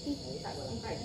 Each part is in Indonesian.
Đấy, tại vào lắng cảnh.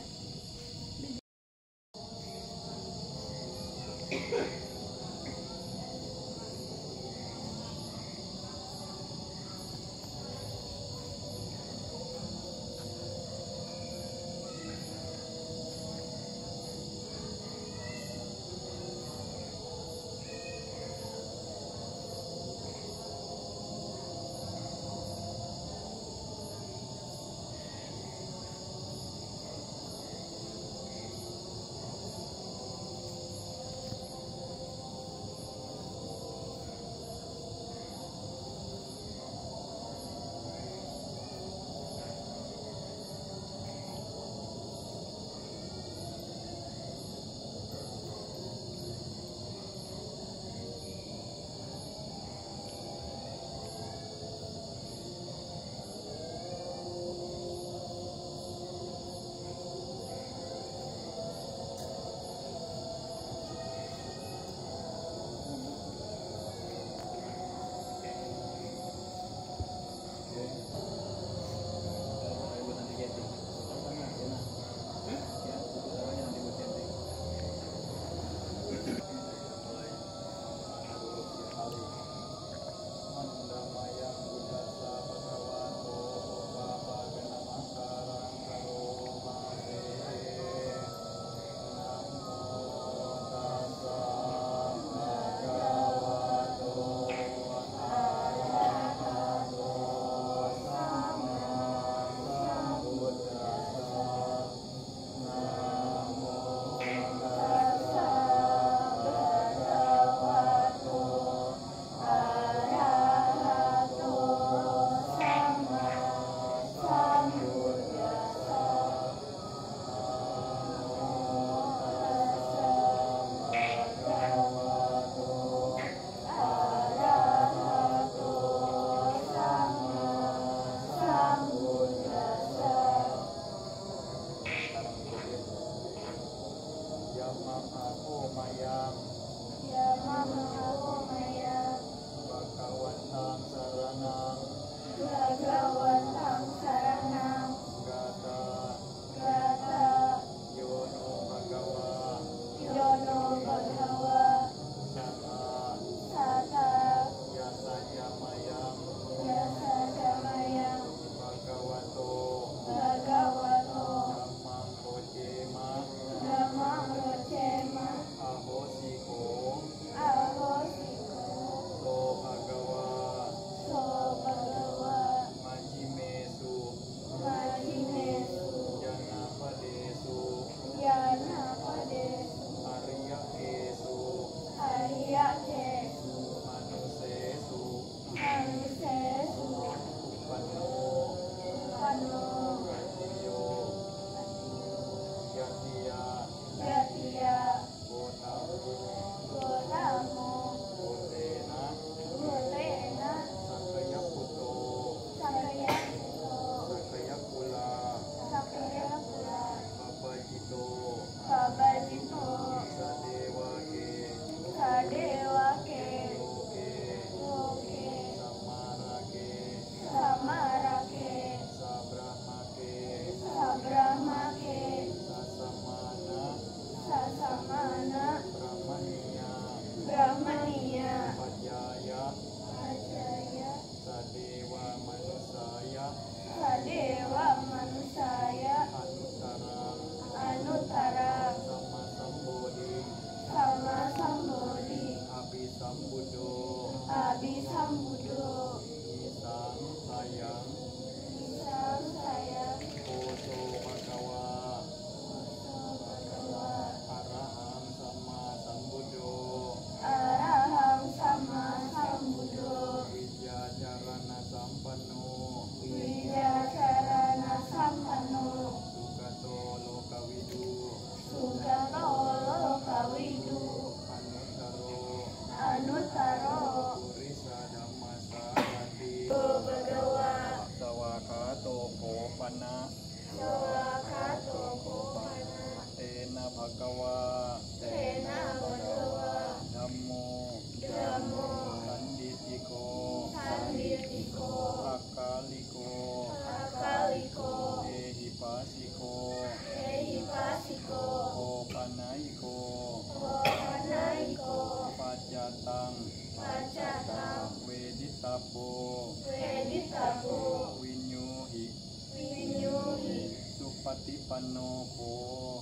Panno ko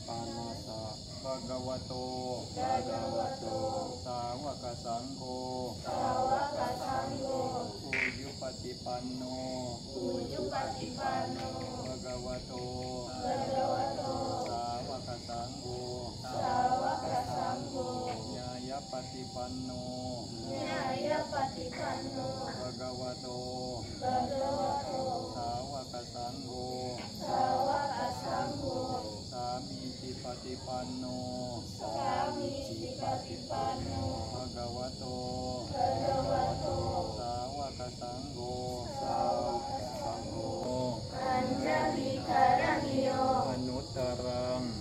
Panasa Bhagavato Sawaka Sangho Ujupatipanno Bhagavato Sawaka Sangho Nyayapatipanno Bhagavato Sawaka Sangho Samicipatipanno Bhagavato Sawaka Sangho Panjalikaraniyo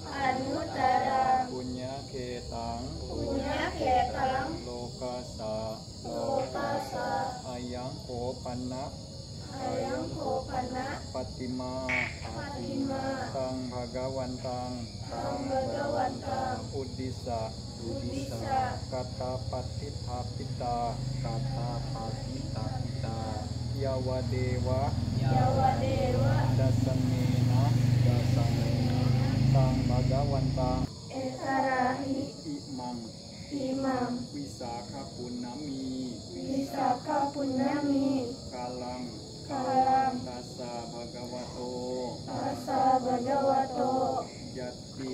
Anuttarang Punyaketang Lokasa Ayang Kopana Patima Tang Bhagavantang Uddisa Kata Patitha Pita Yawadewa Dasamena Tang Bhagavantang Imam Wisakha Punnami Kalam Tassa Bhagavato Jati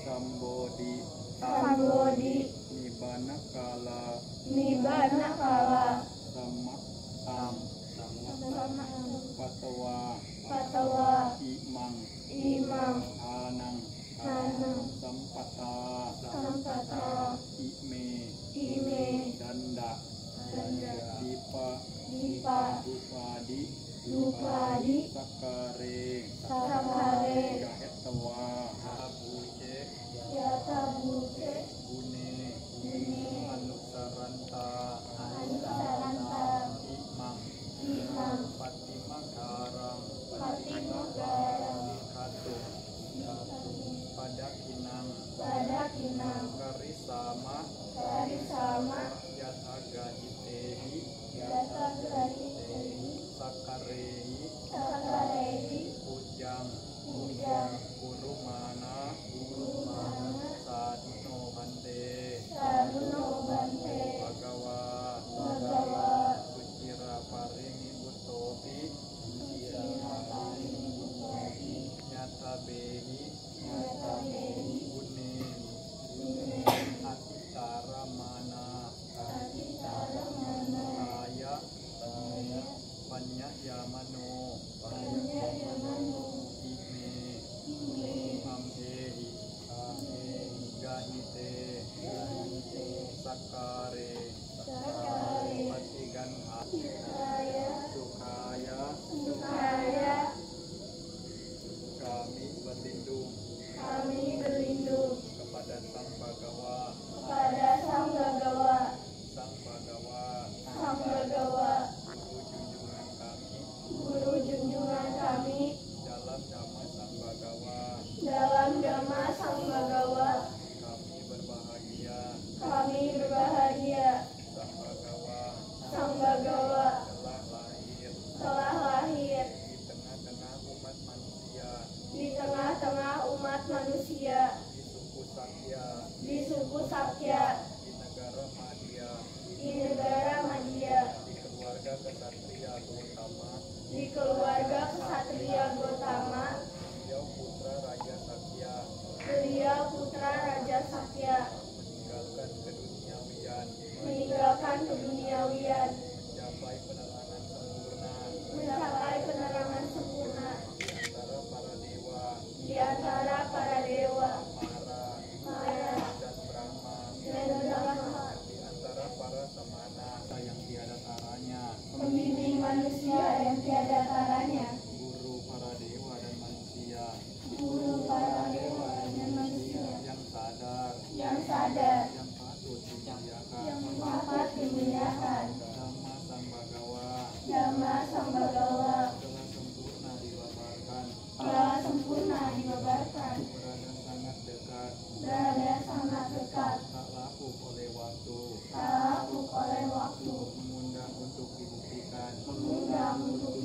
Sambodhi Nibbana Kala Samattam Patawa Imam Anang Sampata Ime Danda Dipa Dupadi Sakare Gahetwa Yata Buje Gune Anusaranta Imam Patimakarang Katu Padakinang Karisama Yatagahitehi Sakarehi Pujang Kurumana Sadno Bante Bhagawa Kucira Paringi Butopi Nyatabehi Gune Atitaramana Kaya Panyayamano Ime Amhehi Gahite Sakare Patiganha Sukhaya Kami berlindung kepada Sang Bhagawa Guru junjungan kami dalam Dhamma Sang Bhagawa kami berbahagia Sang Bhagawa telah lahir di tengah-tengah umat manusia di suku Sakya di negara Madhya di keluarga kesatria Gotama beliau putra Raja Sakya meninggalkan keduniawian mencapai penerangan sempurna di antara para dewa dan Brahma di antara para samana yang tiada taranya pembimbing manusia yang tiada taranya guru para dewa dan manusia yang sadar yang patut dimuliakan Dhamma Sang Bhagawa telah sempurna dibabarkan berada sangat dekat tak lapuk oleh waktu mengundang untuk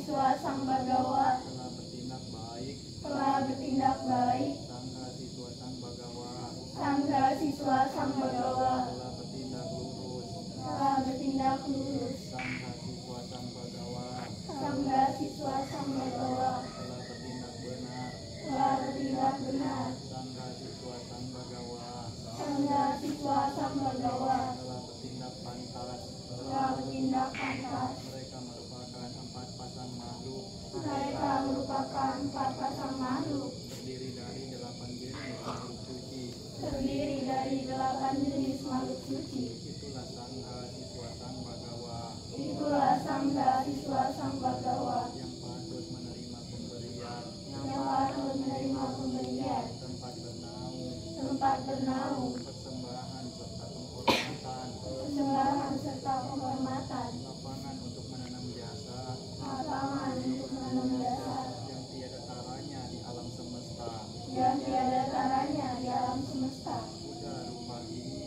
siswa Sang Bagawa telah bertindak baik, telah bertindak baik. Sangha siswa Sang Bagawa Sangga siswa Sang Bagawa telah bertindak lurus, telah bertindak lurus. Sangha siswa Sang Bagawa Sangga siswa Sang Bagawa telah bertindak benar, telah bertindak benar. Sangha siswa Sang Bagawa Sangga siswa Sang Bagawa telah bertindak pantas. telah bertindak pantas. Mereka merupakan 4 pasang makhluk Mereka merupakan 4 pasang makhluk terdiri dari 8 jenis makhluk suci. terdiri dari 8 jenis makhluk suci. Itulah Sangha siswa Sang Bagawa Itulah Sangga siswa Sang Bagawa yang patut menerima pemberian, yang patut menerima pemberian, tempat bernaung, tempat bernaung, persembahan serta penghormatan, persembahan serta penghormatan, lapangan untuk menanam jasa lapangan untuk menanam jasa yang tiada taranya di alam semesta. yang tiada taranya di alam semesta. Buddha rupa ini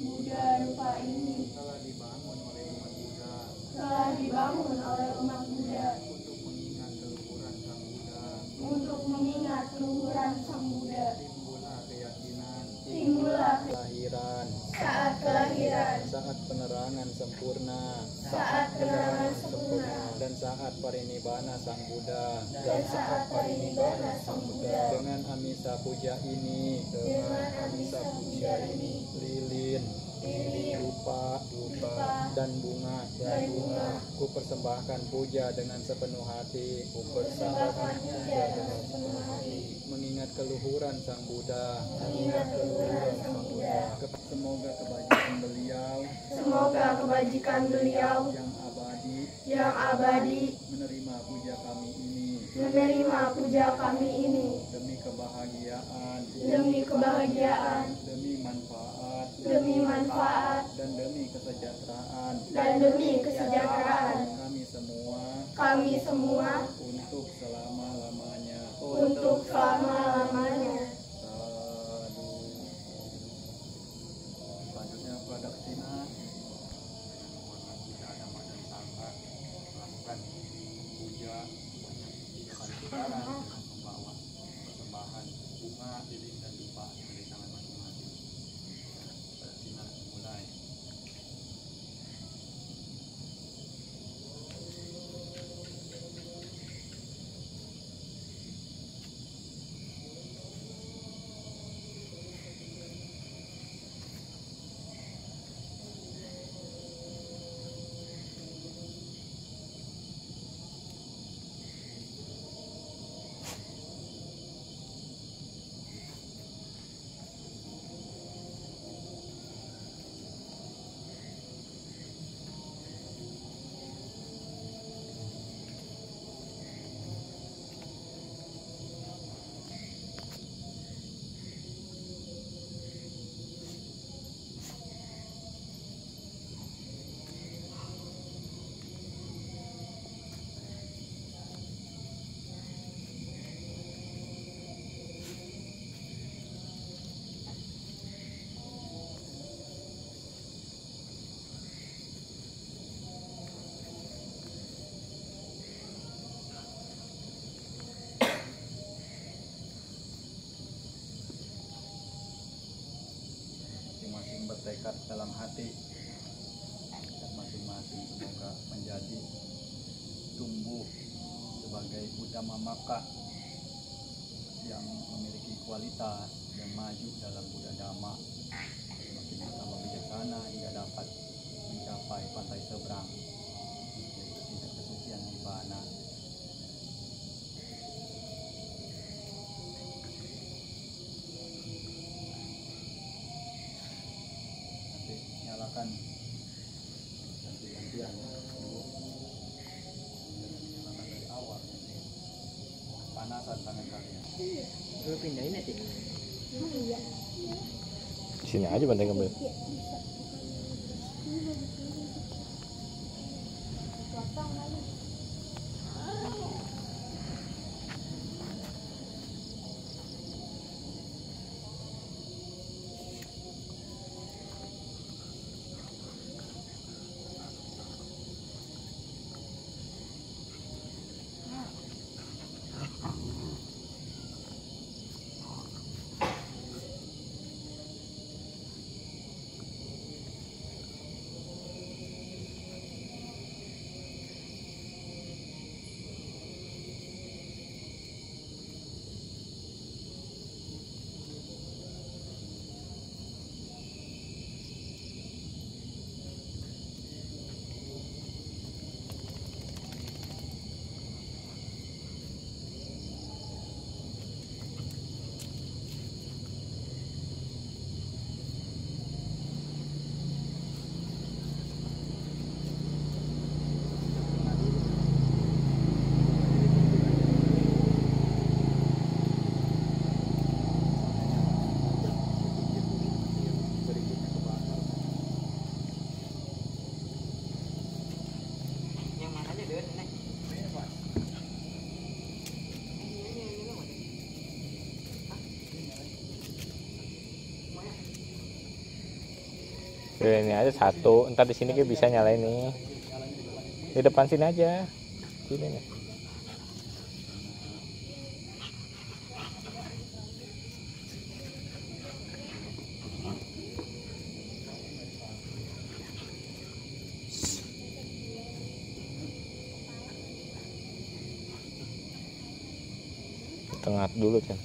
Buddha rupa ini telah dibangun oleh umat Buddha telah dibangun oleh umat Buddha untuk mengingat keluhuran Sang Buddha. untuk mengingat keluhuran Sang Buddha. Timbullah keyakinan Timbullah kelahiran, saat kelahiran, saat penerangan sempurna, saat penerangan sempurna, dan saat parinibbana Sang Buddha. dan saat parinibbana Sang Buddha. Dengan Amisa Puja ini, Dengan Amisa Puja ini, lilin, lilin, rupa, dan bunga, ku persembahkan puja dengan sepenuh hati, persembahkan puja dengan sepenuh hati, mengingat keluhuran Sang Buddha. mengingat keluhuran Sang Buddha. Semoga kebajikan beliau Semoga kebajikan beliau yang abadi menerima puja kami ini demi kebahagiaan, demi dan manfaat, demi kesejahteraan kami semua untuk selama-lamanya. Sadu. Selanjutnya pradaksina dengan puja agama dan sangha, melakukan puja tiga kali putaran dengan membawa persembahan bunga, lilin, dan dupa dari tangan masing-masing. Pradaksina dimulai. Masing-masing bertekad dalam hati dan masing-masing semoga menjadi tumbuh sebagai Uddama Maka yang memiliki kualitas dan maju dalam Buddha Dhamma, semakin bertambah bijaksana hingga dapat mencapai pantai seberang yaitu tingkat kesucian Nibbana. Nyalakan ganti-gantian nyalakan dari awal, panasan tangan kalian. Lu pindahin aja. Di sini aja bantai ngambil. Ini aja satu, ntar di sini kayak bisa nyalain nih. Di depan sini aja. Sini nih. Di tengah dulu, Chan.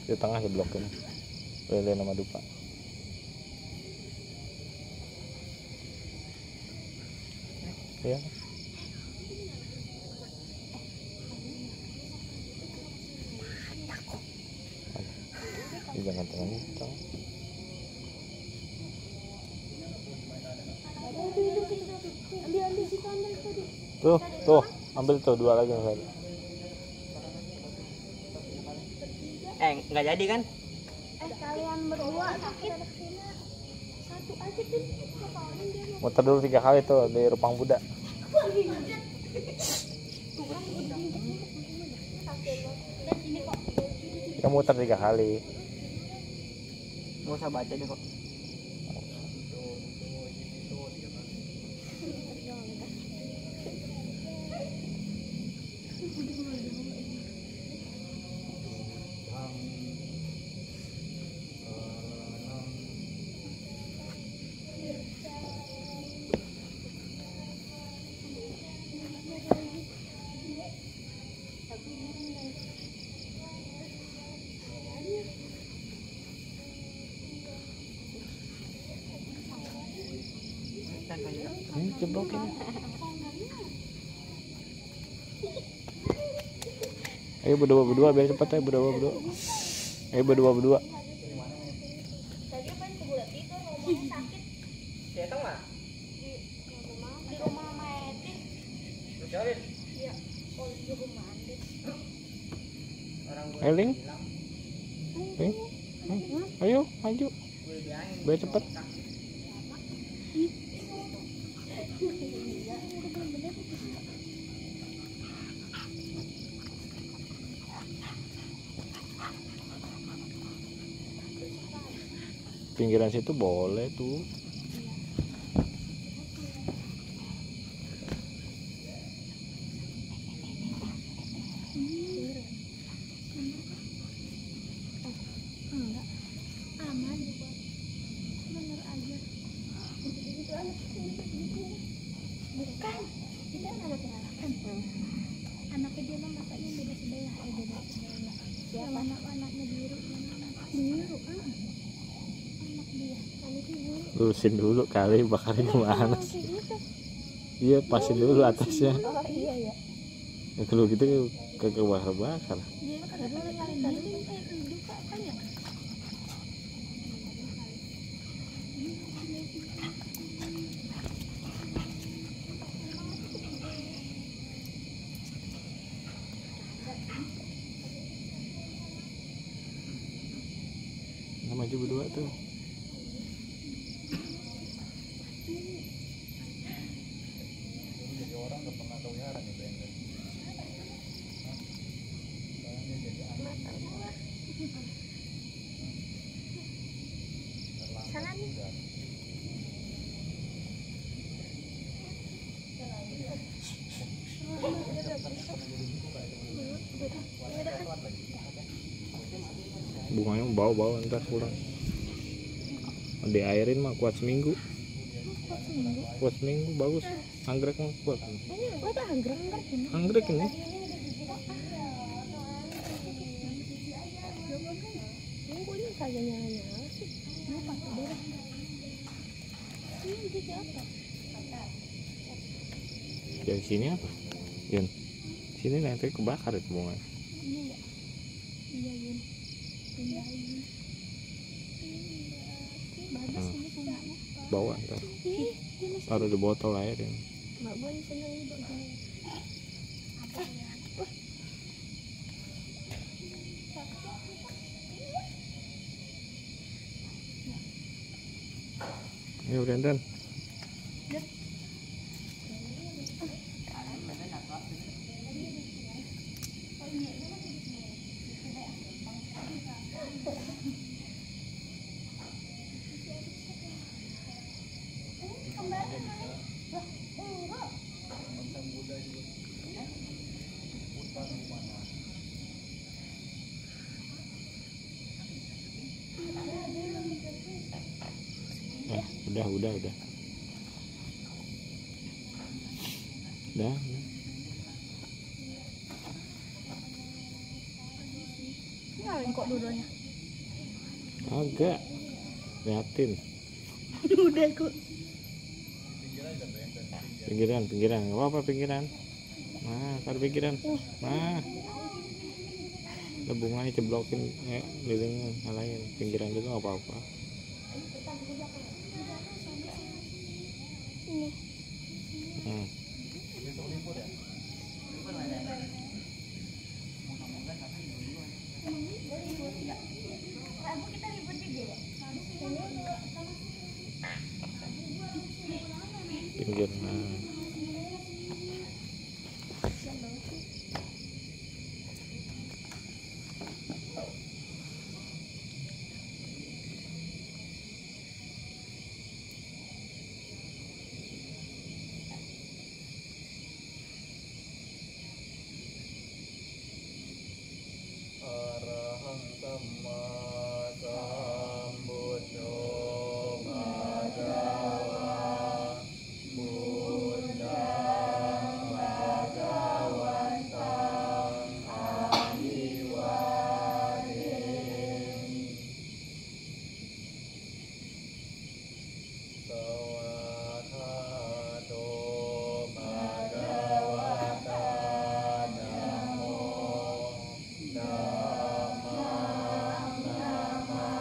Di tengah ya blokin. Lele nama dupa. Ya. Jangan tengah itu. Tuh, ambil tuh 2 lagi Mas. Nggak jadi kan? Kalian berdua sakit. Satu aja tuh. Muter dulu 3 kali tuh di Rupang Buddha. Ya muter 3 kali. Nggak usah baca deh kok. Jeblokin. Ayo berdua biar cepet ya berdua. Ayo berdua. Tadi kan sebulan itu rumahnya sakit Ya tau nggak? di rumah Maeti. Iya. Oh di rumah Andi. Ayo Ling. Ayo maju. Biar cepet. Pinggiran situ boleh tuh. Enggak. Aman. Bener aja. Bukan. Kita anaknya kan. Anaknya dia mah matanya beda sebelah. Siapa? Anaknya biru. Biru kan. Lurusin dulu kali bakarnya gimana. Iya pasin dulu atasnya. Oh iya ya. Ya, kalau gitu kagak bakar. Dia kan dulu kali lupa kan ya. Nah, maju berdua tuh. Sana nih. Bunganya bau ntar pulang. Diairin mah kuat seminggu bagus. Anggrek mah kuat. Anggrek ini. Dari sini apa? Yun. Sini nanti kebakar itu bunga. Bawa ntar. Taruh di botol air ya. Ayo Brandon. Udah. Udah. Nyalain kok dua-duanya. Agak. Liatin. Udah kok. Pinggiran. Gak apa-apa pinggiran. Nah, taruh pinggiran. Nah. Bunganya ceblokin lilingnya nyalain. Pinggiran juga gak apa-apa. Ini. Kita ribut juga ya. Pinggir. Nah. Arahang Samma Sambuddho Bhagava Buddhang Bhagavantang Amiwademi Sawakhato Bhagavata Namo Dhammang Namasami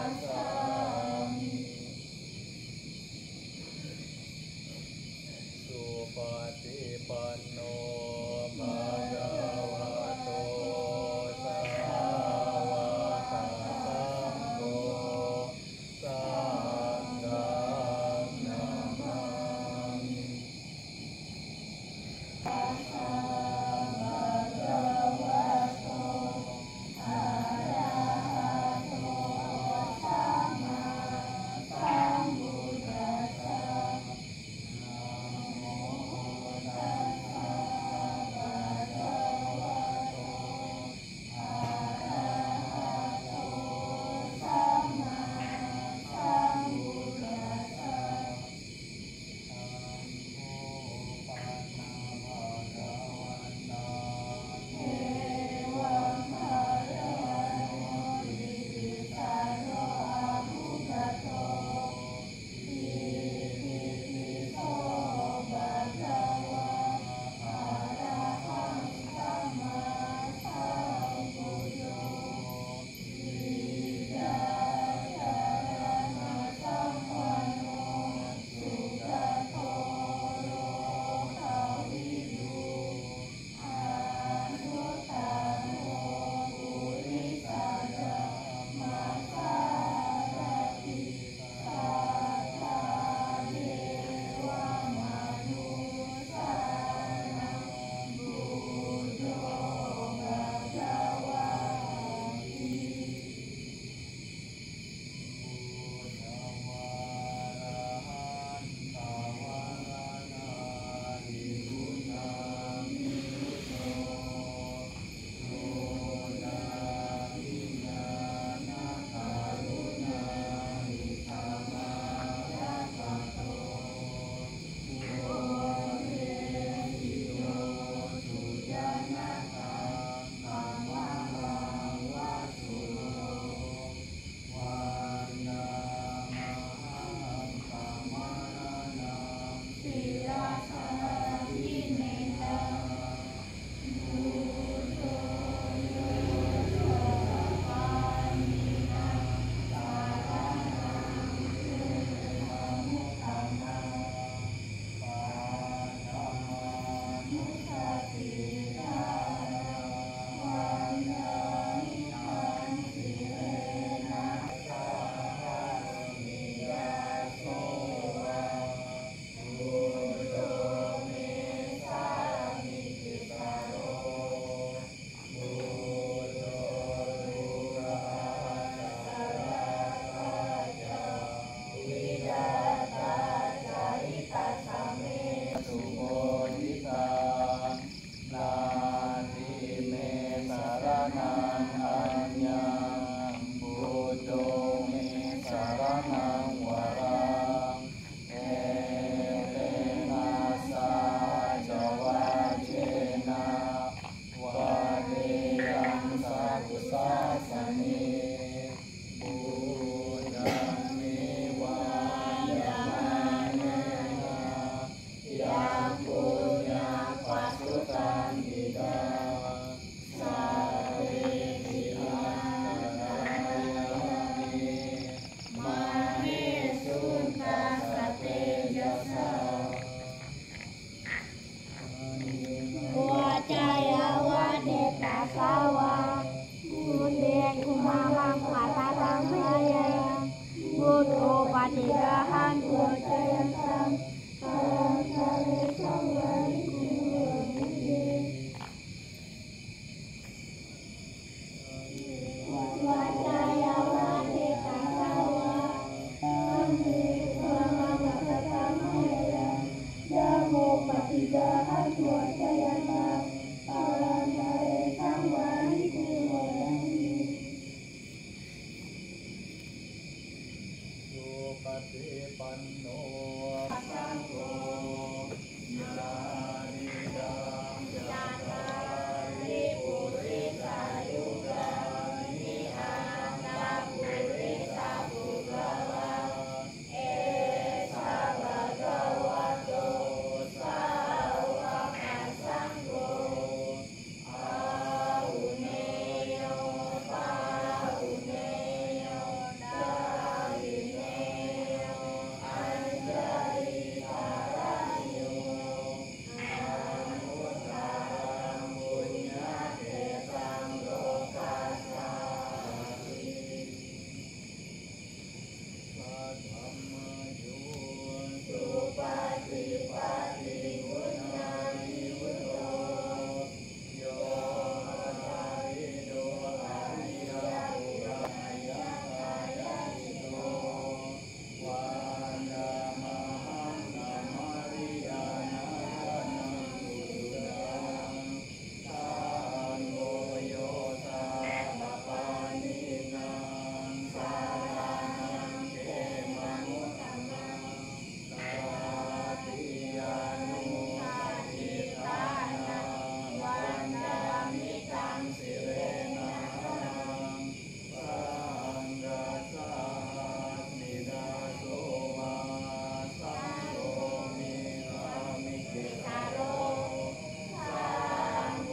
Supatipanno Bhagavato Sawaka Sangho Sanghang Namami patidahatwa jayantam palamare samwariku wadani Supati panno sanggo Yaridam Jatari Purisa Yugani Antam Purisa Pugawa Esa Bhagavato Sawaka Sanggo Auneyo Pauneyo Darineyo Anjali Tarayo Anutaram Punyate Sanggokasati Sadhammayun Supati Pati Gunani Udo Yonarido Arya Puraya Kaya Ito Wanda Maham Namariyana Nanududang Tanggoyo Sabapaninang Saranang Kemangutamang Tatianu Saditanang Wandamikang Sirenang Sanggasahat Nidasoma Sanggomi Amikitaro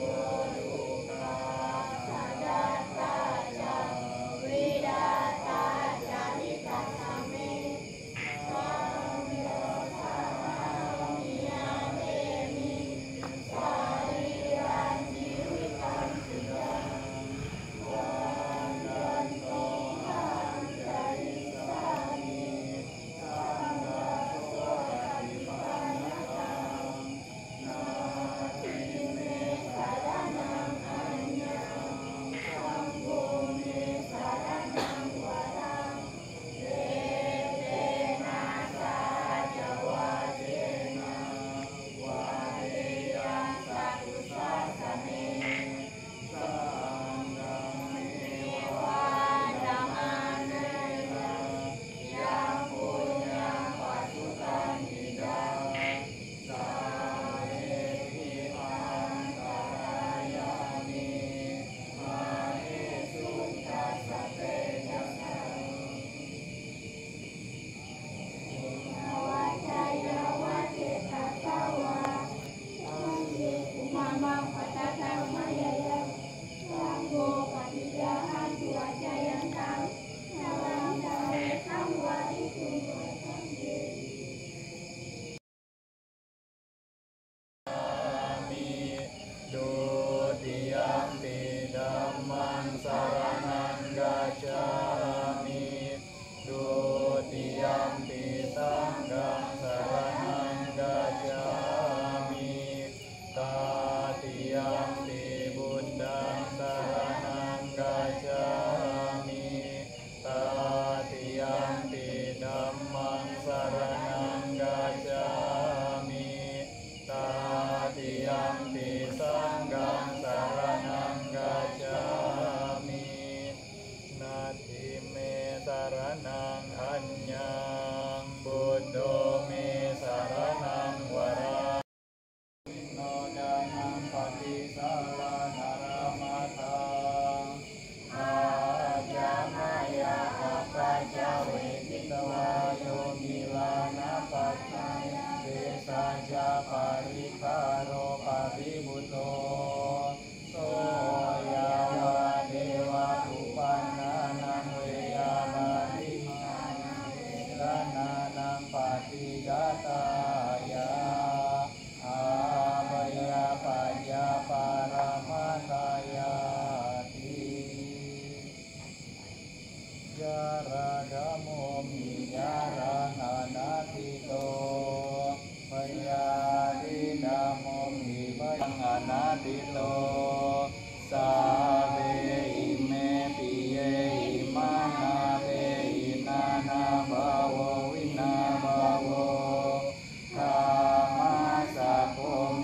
Sanggoduka Sadataja Widataja Hikasame Sanggasamiademi Sariran Jiwikan Sidang Wandantoham Jaisami Sanggasohadipanakam Natime Saranam Anyam Sambhumi Saranam Wadam Detena Saja Wajena Wadeyan Satu Sasane Sanggame Wadamanena Yang punya pasukan hidang Saehi Antarayani Mahesukta Satejasa Wacaya Waceta Sawa Umama Patata Mayaya Sanggo Patidahan Dua Jayantam Salam Sare Samwariku Wadani Ami Dutiyampi Dhammang Saranang Gacchami Dutiyampi Sanghang Saranang Gacchami Tatiyampi Buddhang Saranang Gacchami Tatiyampi Dhammang Saranang Gacchami Tatiyampi Sanghang Saranang Gacchami Nati me saranang anyang Buddho me saranang warang Nodanang Patisala Naramatang Ajamaya Apacawe Kitawayo Milana Pacaya Desaja Parikaro Paributo Soyawa Dewa Upananang Weyabadimanang Dananang Patigataya Abaya Paja Paramatayati Jaradamum Jaranganatito Mayadidamum Hibayanganatito Sabe ime piye imanabe inana bawo wina bawo Kama sakum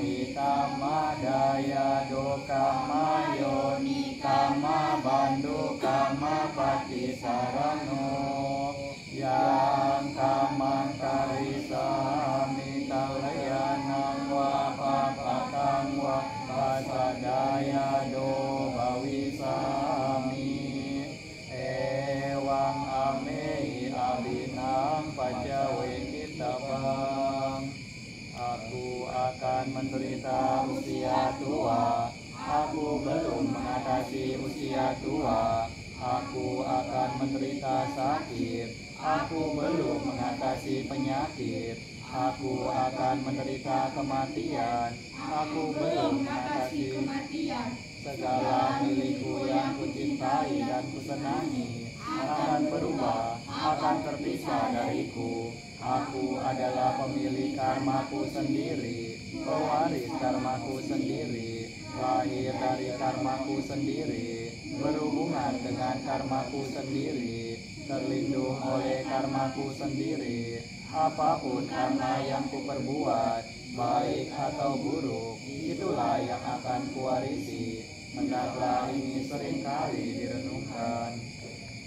usia tua. Aku belum mengatasi usia tua. Aku akan menderita sakit. Aku belum mengatasi penyakit. Aku akan menderita kematian. Aku belum mengatasi kematian. Segala milikku yang kucintai dan kusenangi akan berubah, akan terpisah dariku. Aku adalah pemilik karmaku sendiri, pewaris karmaku sendiri, lahir dari karmaku sendiri, berhubungan dengan karmaku sendiri, terlindung oleh karmaku sendiri. Apapun karma yang kuperbuat, baik atau buruk, itulah yang akan kuwarisi. Hendaklah ini seringkali direnungkan.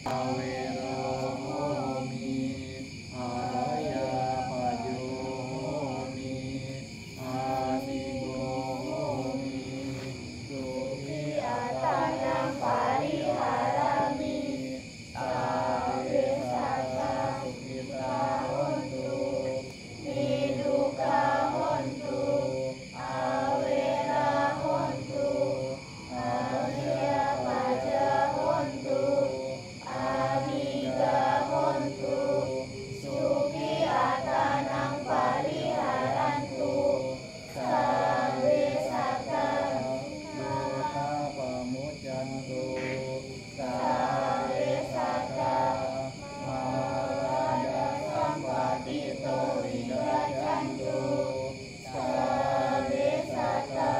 Aweromi, Araya Pajomi, Adigomi, Sumi Atanang Pariharami, Sabe Sata Sukita Hontu, Hiduka Hontu, Awera Hontu, Araya Paja Hontu, Amiga Hontu, Suki Atanang Pariharantu, Sabe Sata Betapa Mujantu, Sabe Sata Marada Sampatito Widajantu, Sabe Sata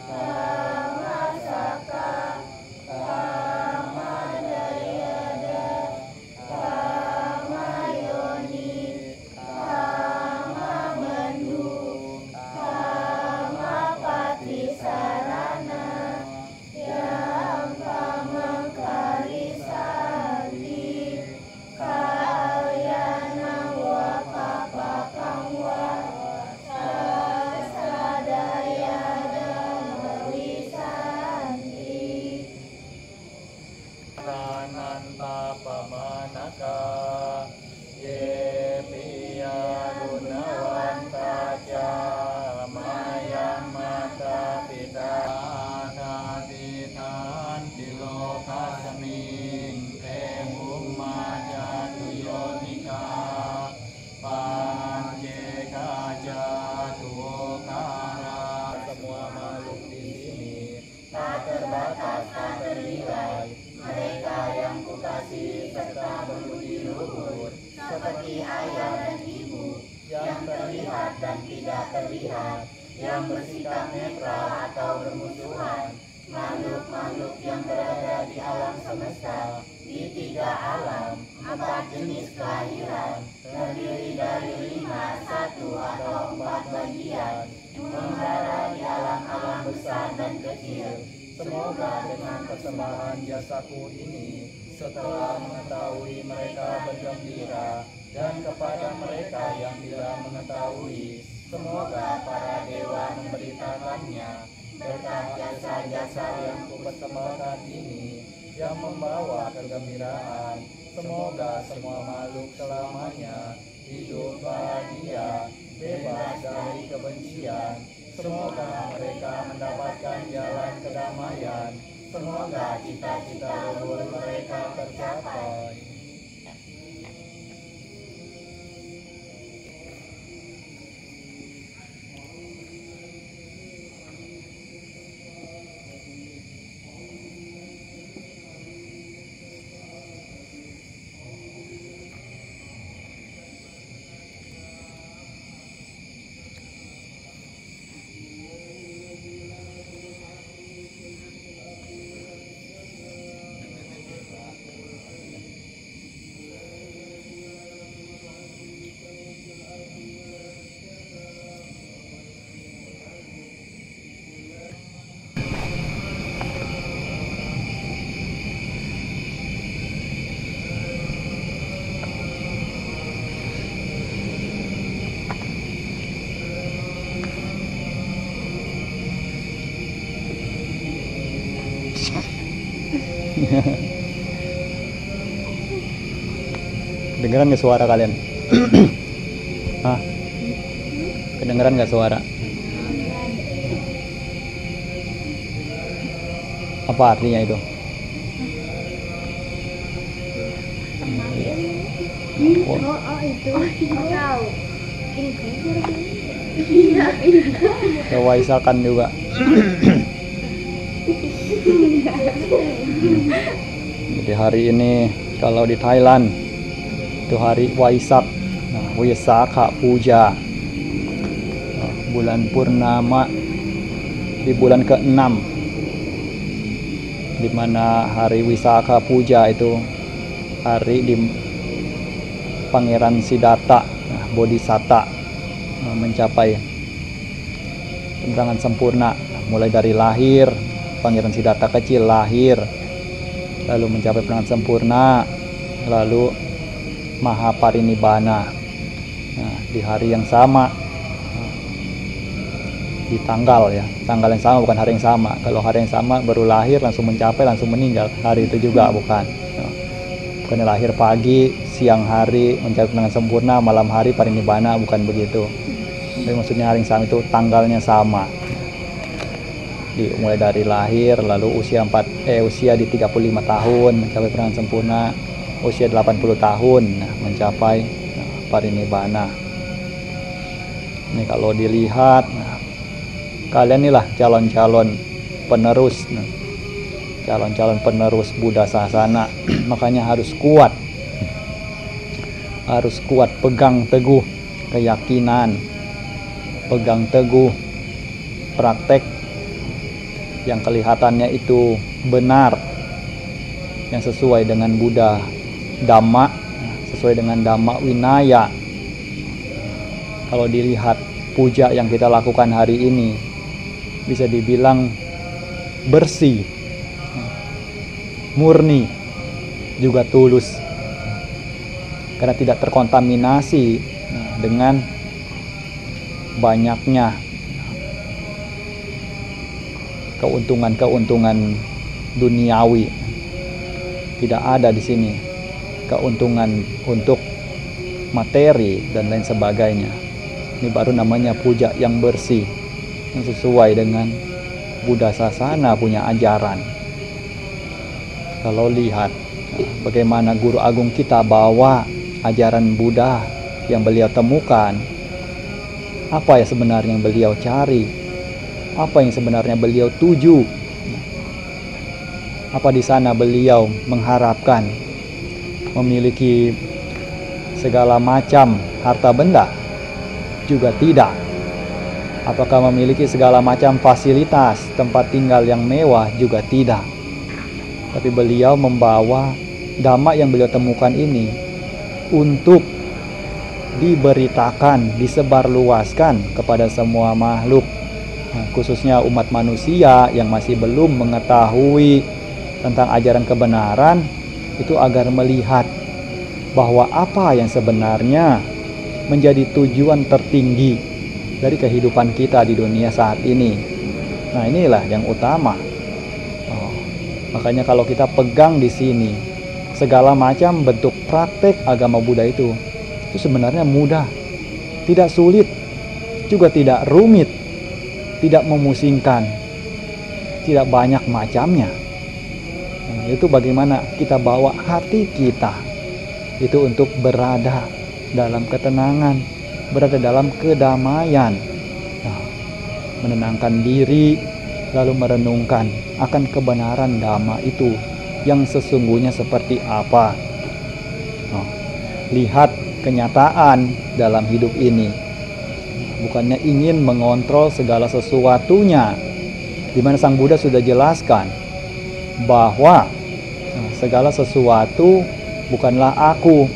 Kama Saka Kama Dayada Kama Yoni Kama Mandu Kama Pati Sarana yang Kama Karisati Kalyana Wapapakangwa Sasadayada Wisanti Nananta Pamanaka Yepiya Gunawanta Ca Mayang Mata Pita Katitan Tilokasaming Tehum Maja Tuyonika Panjeka Jatuokara. Semua makhluk di sini tak terbatas, tak ternilai. Mereka yang kukasihi serta berbudi luhur, seperti ayah dan ibu, yang terlihat dan tidak terlihat, yang bersikap netral atau bermusuhan, makhluk-makhluk yang berada di alam semesta, di 3 alam, 4 jenis kelahiran, terdiri dari 5, 1 atau 4 bagian, membara di alam-alam besar dan kecil. Semoga dengan persembahan jasaku ini, setelah mengetahui mereka bergembira, dan kepada mereka yang tidak mengetahui, semoga para dewa memberitakannya berkat jasa-jasa yang kupersembahkan ini, yang membawa kegembiraan. Semoga semua makhluk selamanya hidup bahagia, bebas dari kebencian. Semoga mereka mendapatkan jalan kedamaian. Semoga cita-cita luhur mereka tercapai. Kedengeran nggak suara kalian? Hah? Kedengeran nggak suara? Apa artinya itu? Oh, Itu tahu. ya Waisakan juga. Jadi hari ini kalau di Thailand itu hari Waisak, nah, Waisakha Puja, nah, bulan purnama di bulan ke-6, di mana hari Wisakha Puja itu hari di Pangeran Siddhartha, nah, Bodhisatta, nah, mencapai penerangan sempurna, nah, mulai dari lahir, Pangeran Siddhartha kecil lahir, lalu mencapai penerangan sempurna, lalu Mahaparinibbana. Nah, di hari yang sama, di tanggal yang sama, bukan hari yang sama. Kalau hari yang sama baru lahir langsung mencapai langsung meninggal, hari itu juga bukan. Bukan lahir pagi, siang hari mencapai penerangan sempurna, malam hari parinibbana, bukan begitu. Jadi maksudnya hari yang sama itu tanggalnya sama. Mulai dari lahir, lalu usia di 35 tahun mencapai penerangan sempurna, usia 80 tahun mencapai parinibbana. Ini kalau dilihat, kalian inilah calon-calon penerus, calon-calon penerus Buddha Sasana. Makanya harus kuat, pegang teguh keyakinan, pegang teguh praktek yang kelihatannya itu benar, yang sesuai dengan Buddha Dhamma, sesuai dengan Dhamma Winaya. Kalau dilihat puja yang kita lakukan hari ini, bisa dibilang bersih, murni, juga tulus, karena tidak terkontaminasi dengan banyaknya keuntungan duniawi. Tidak ada di sini keuntungan untuk materi dan lain sebagainya. Ini baru namanya puja yang bersih, yang sesuai dengan Buddha Sasana punya ajaran. Kalau lihat bagaimana guru agung kita bawa ajaran Buddha yang beliau temukan, apa ya sebenarnya yang beliau cari, apa yang sebenarnya beliau tuju, apa di sana beliau mengharapkan memiliki segala macam harta benda? Juga tidak. Apakah memiliki segala macam fasilitas tempat tinggal yang mewah? Juga tidak. Tapi beliau membawa Dhamma yang beliau temukan ini untuk diberitakan, disebarluaskan kepada semua makhluk, khususnya umat manusia yang masih belum mengetahui tentang ajaran kebenaran itu, agar melihat bahwa apa yang sebenarnya menjadi tujuan tertinggi dari kehidupan kita di dunia saat ini. Nah, inilah yang utama. Makanya kalau kita pegang di sini segala macam bentuk praktek agama Buddha itu sebenarnya mudah, tidak sulit, juga tidak rumit, tidak memusingkan, tidak banyak macamnya. Itu bagaimana kita bawa hati kita itu untuk berada dalam ketenangan, berada dalam kedamaian, menenangkan diri, lalu merenungkan akan kebenaran Dhamma itu yang sesungguhnya seperti apa. Lihat kenyataan dalam hidup ini, bukannya ingin mengontrol segala sesuatunya, di mana Sang Buddha sudah jelaskan bahwa segala sesuatu bukanlah aku,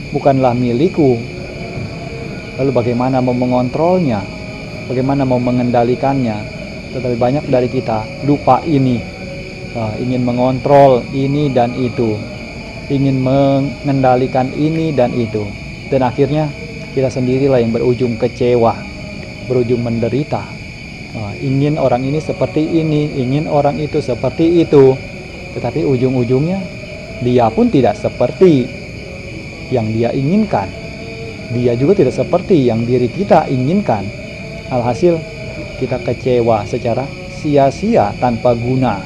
bukanlah milikku. Lalu bagaimana mau mengontrolnya, bagaimana mau mengendalikannya? Tetapi banyak dari kita lupa ini, ingin mengontrol ini dan itu, ingin mengendalikan ini dan itu, dan akhirnya kita sendirilah yang berujung kecewa, berujung menderita. Ingin orang ini seperti ini, ingin orang itu seperti itu, tetapi ujung-ujungnya dia pun tidak seperti yang dia inginkan, dia juga tidak seperti yang diri kita inginkan. Alhasil kita kecewa secara sia-sia, tanpa guna.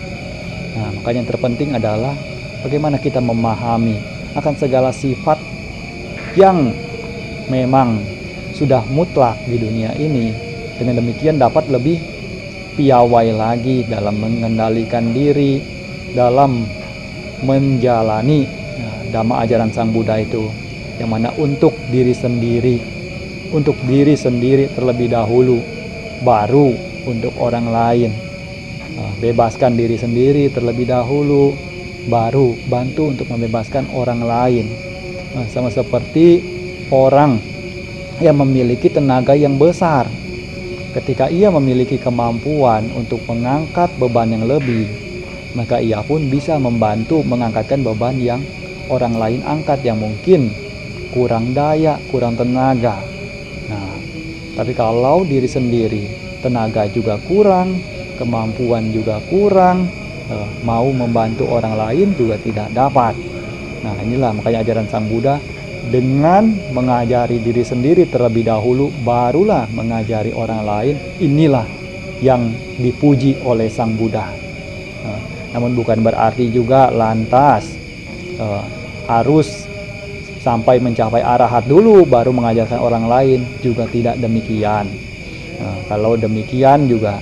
Nah, makanya yang terpenting adalah bagaimana kita memahami akan segala sifat yang memang sudah mutlak di dunia ini. Dengan demikian dapat lebih piawai lagi dalam mengendalikan diri, dalam menjalani dhamma ajaran Sang Buddha itu, yang mana untuk diri sendiri terlebih dahulu, baru untuk orang lain. Bebaskan diri sendiri terlebih dahulu, baru bantu untuk membebaskan orang lain. Sama seperti orang yang memiliki tenaga yang besar, ketika ia memiliki kemampuan untuk mengangkat beban yang lebih, maka ia pun bisa membantu mengangkatkan beban yang orang lain angkat yang mungkin kurang daya, kurang tenaga. Nah, tapi kalau diri sendiri tenaga juga kurang, kemampuan juga kurang, mau membantu orang lain juga tidak dapat. Nah, inilah makanya ajaran Sang Buddha, dengan mengajari diri sendiri terlebih dahulu, barulah mengajari orang lain. Inilah yang dipuji oleh Sang Buddha. Namun bukan berarti juga lantas harus sampai mencapai arahat dulu baru mengajarkan orang lain, juga tidak demikian. Kalau demikian juga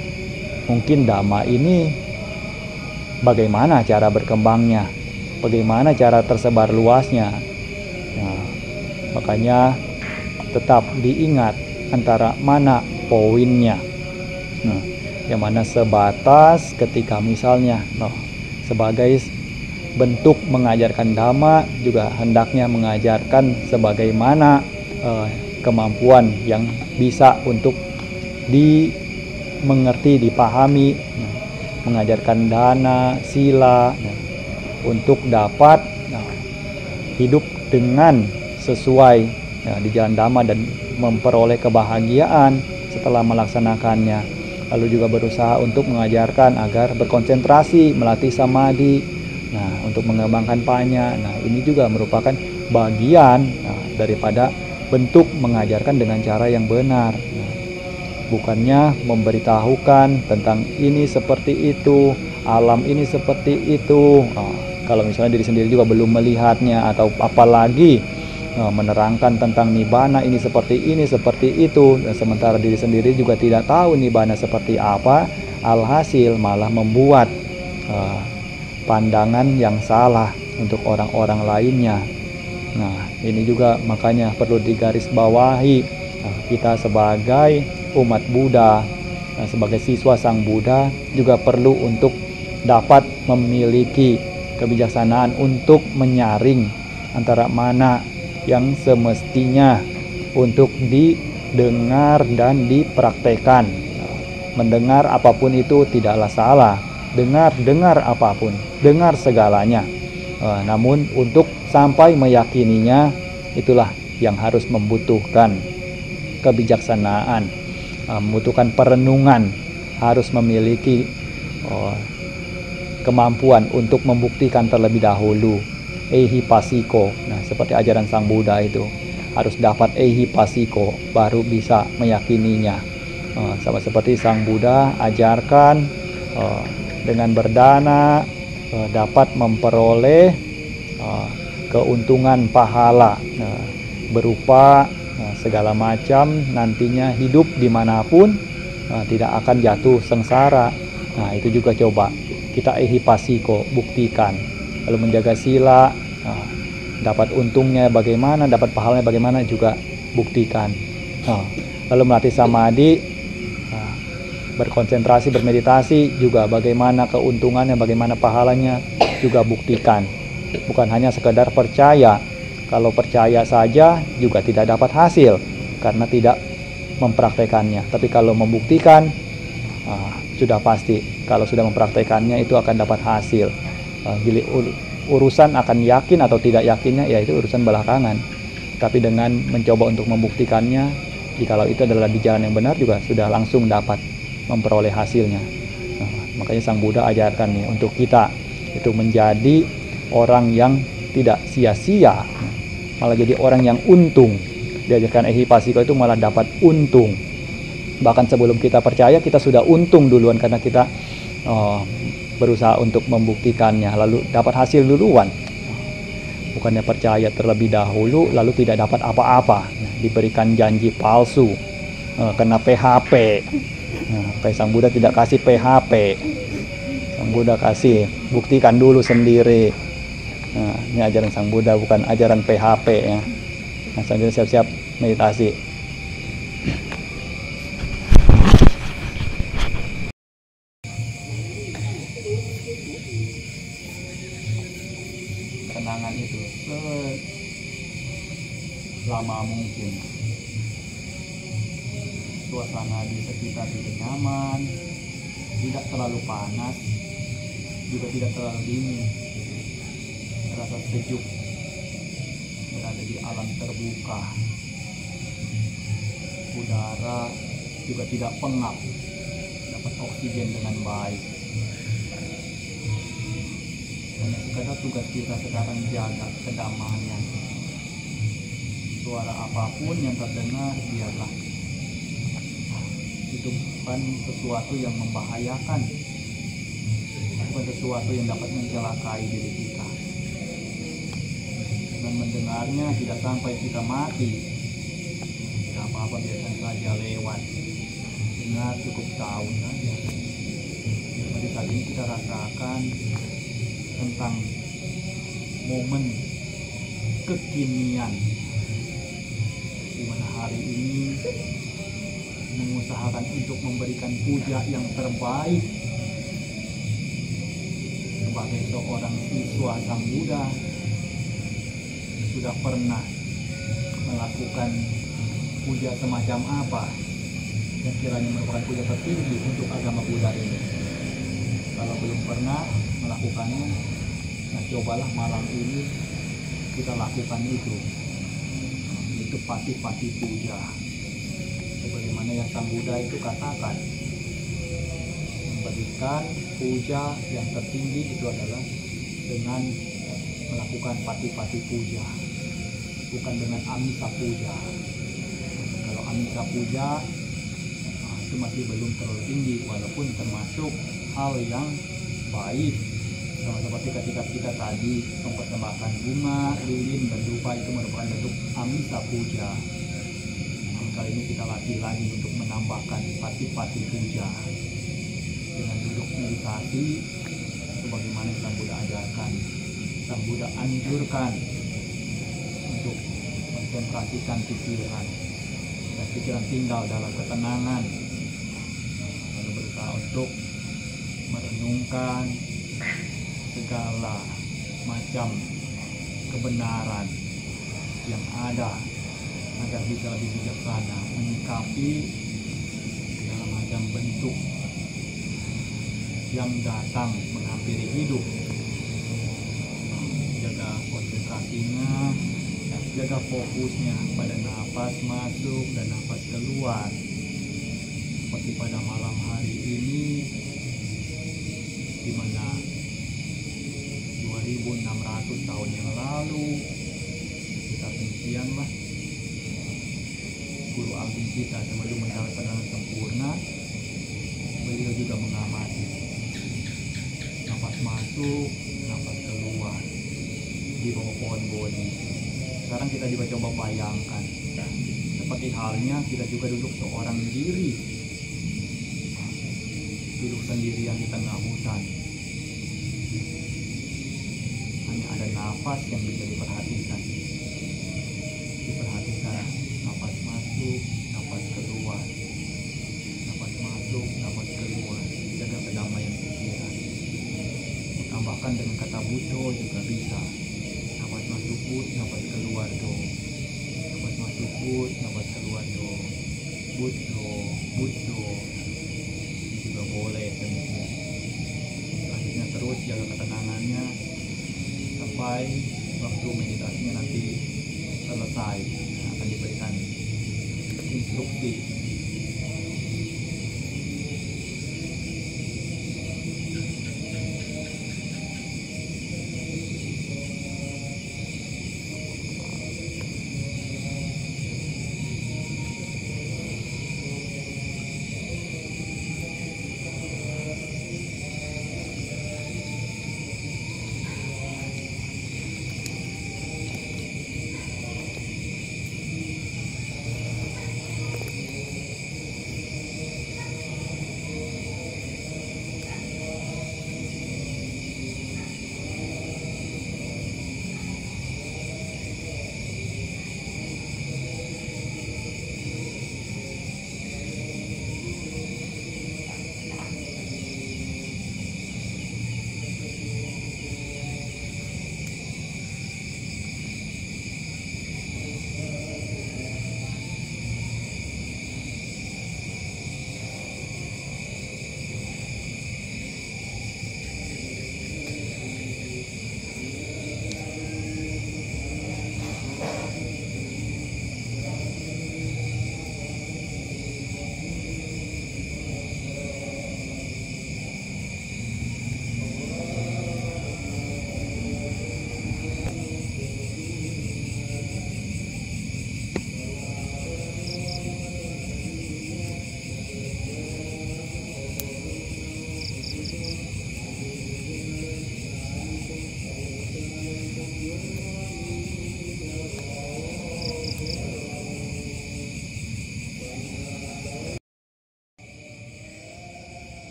mungkin dhamma ini bagaimana cara berkembangnya, bagaimana cara tersebar luasnya. Makanya tetap diingat antara mana poinnya. Yang mana sebatas ketika misalnya sebagai bentuk mengajarkan dhamma, juga hendaknya mengajarkan sebagaimana kemampuan yang bisa untuk dimengerti, dipahami, mengajarkan dana, sila, untuk dapat hidup dengan sesuai di jalan dhamma dan memperoleh kebahagiaan setelah melaksanakannya. Lalu juga berusaha untuk mengajarkan agar berkonsentrasi, melatih samadhi, untuk mengembangkan panya. Ini juga merupakan bagian daripada bentuk mengajarkan dengan cara yang benar. Bukannya memberitahukan tentang ini seperti itu, alam ini seperti itu. Kalau misalnya diri sendiri juga belum melihatnya, atau apalagi menerangkan tentang nibbana ini seperti itu, dan sementara diri sendiri juga tidak tahu nibbana seperti apa, alhasil malah membuat pandangan yang salah untuk orang-orang lainnya. Ini juga makanya perlu digarisbawahi, kita sebagai umat Buddha, sebagai siswa Sang Buddha juga perlu untuk dapat memiliki kebijaksanaan untuk menyaring antara mana yang semestinya untuk didengar dan dipraktekkan. Mendengar apapun itu tidaklah salah, dengar apapun, dengar segalanya. Namun untuk sampai meyakininya, itulah yang harus membutuhkan kebijaksanaan, membutuhkan perenungan, harus memiliki kemampuan untuk membuktikan terlebih dahulu. Ehipassiko, seperti ajaran Sang Buddha itu, harus dapat ehipassiko baru bisa meyakininya. Sama seperti Sang Buddha ajarkan, dengan berdana dapat memperoleh keuntungan pahala berupa segala macam, nantinya hidup dimanapun tidak akan jatuh sengsara. Itu juga coba kita ehipassiko, buktikan. Lalu menjaga sila, dapat untungnya bagaimana, dapat pahalanya bagaimana, juga buktikan. Lalu melatih samadhi, berkonsentrasi, bermeditasi, juga bagaimana keuntungannya, bagaimana pahalanya, juga buktikan. Bukan hanya sekedar percaya. Kalau percaya saja juga tidak dapat hasil karena tidak mempraktekannya. Tapi kalau membuktikan, sudah pasti. Kalau sudah mempraktekannya itu akan dapat hasil. Urusan akan yakin atau tidak yakinnya, ya itu urusan belakangan. Tapi dengan mencoba untuk membuktikannya, jikalau itu adalah di jalan yang benar, juga sudah langsung dapat memperoleh hasilnya. Makanya Sang Buddha ajarkan nih untuk kita itu menjadi orang yang tidak sia-sia, malah jadi orang yang untung. Diajarkan ehipassiko itu malah dapat untung. Bahkan sebelum kita percaya, kita sudah untung duluan karena kita berusaha untuk membuktikannya lalu dapat hasil duluan. Bukannya percaya terlebih dahulu lalu tidak dapat apa-apa. Nah, diberikan janji palsu, kena PHP. Nah, Sang Buddha tidak kasih PHP. Sang Buddha kasih buktikan dulu sendiri. Nah, ini ajaran Sang Buddha, bukan ajaran PHP ya. Nah, selanjutnya siap-siap meditasi. Kenangan itu selama mungkin. Suasana di sekitar juga nyaman, tidak terlalu panas, juga tidak terlalu dingin. Rasa sejuk, berada di alam terbuka. Udara juga tidak pengap, dapat oksigen dengan baik. Hanya sekadar tugas kita sekarang jaga kedamaian. Suara apapun yang terdengar biarlah. Itu bukan sesuatu yang membahayakan, bukan sesuatu yang dapat mencelakai diri kita. Dengan mendengarnya tidak sampai kita mati. Tidak apa-apa, biarkan saja lewat. Dengar, cukup tahu saja. Seperti saat ini kita rasakan tentang momen kekinian, di mana hari ini mengusahakan untuk memberikan puja yang terbaik sebagai seorang siswa Sang Buddha. Sudah pernah melakukan puja semacam apa yang kiranya merupakan puja tertinggi untuk agama Buddha ini? Kalau belum pernah melakukannya, nah cobalah malam ini kita lakukan itu. Itu pati-pati puja. Sebagaimana yang Sang Buddha itu katakan, memberikan puja yang tertinggi itu adalah dengan melakukan pati-pati puja, bukan dengan amisa puja. Kalau amisa puja itu masih belum terlalu tinggi, walaupun termasuk hal yang baik. Sama seperti ketika kita tadi mempersembahkan bunga, lilin, dan dupa, itu merupakan bentuk amisa puja. Kali ini kita latih lagi untuk menambahkan pati-pati puja dengan duduk meditasi sebagaimana Sang Buddha ajarkan. Sang Buddha anjurkan untuk konsentrasikan pikiran, dan pikiran tinggal dalam ketenangan, lalu berusaha untuk merenungkan segala macam kebenaran yang ada agar bisa lebih bijaksana menyikapi segala macam bentuk yang datang menghampiri hidup. Jaga konsentrasinya, jaga fokusnya pada nafas masuk dan nafas keluar. Seperti pada malam hari ini, di mana 2600 tahun yang lalu kita demikianlah Guru Agung kita sebelum mencapai keadaan sempurna, beliau juga mengamati nafas masuk, nafas keluar di bawah pohon bodhi. Sekarang kita juga coba bayangkan, seperti halnya kita juga duduk seorang diri, duduk sendirian di tengah hutan. Hanya ada nafas yang bisa diperhatikan. Diperhatikan nafas masuk, nafas keluar. Nafas masuk, nafas keluar. Jaga kedamaian pikiran. Tambahkan dengan kata Buddho juga bisa. Nafas masuk Bud, nafas keluar Do. Nafas masuk Bud, nafas keluar Do. Buddho, Buddho. Ini juga boleh demikian. Selanjutnya terus jaga ketenangannya sampai waktu meditasinya nanti selesai. Akan diberikan instruksi